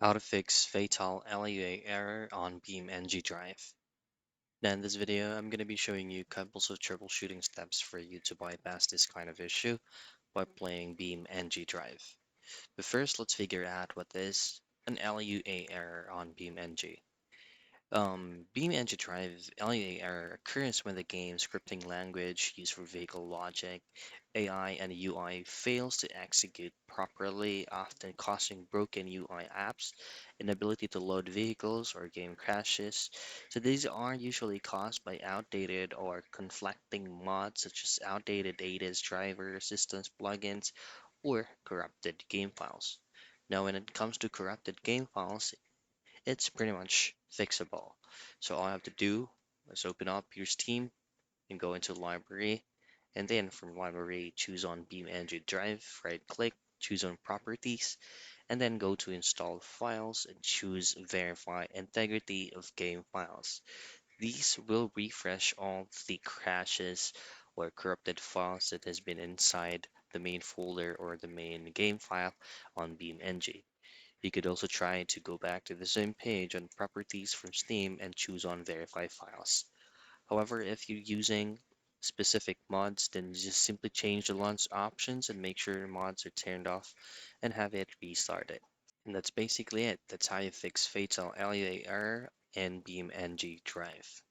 How to fix fatal LUA error on BeamNG Drive. Now in this video, I'm going to be showing you couples of troubleshooting steps for you to bypass this kind of issue by playing BeamNG Drive. But first, let's figure out what is an LUA error on BeamNG. BeamNG Drive LUA error occurs when the game's scripting language used for vehicle logic, AI, and UI fails to execute properly, often causing broken UI apps, inability to load vehicles, or game crashes. So these are usually caused by outdated or conflicting mods such as outdated ADAS driver assistance plugins or corrupted game files. Now, when it comes to corrupted game files, it's pretty much fixable. So all I have to do is open up your Steam and go into library, and then from library choose on BeamNG Drive, right click, choose on properties, and then go to install files and choose verify integrity of game files. These will refresh all the crashes or corrupted files that has been inside the main folder or the main game file on BeamNG. You could also try to go back to the same page on properties from Steam and choose on verify files. However, if you're using specific mods, then you just simply change the launch options and make sure mods are turned off and have it restarted. And that's basically it. That's how you fix fatal LUA error in BeamNG Drive.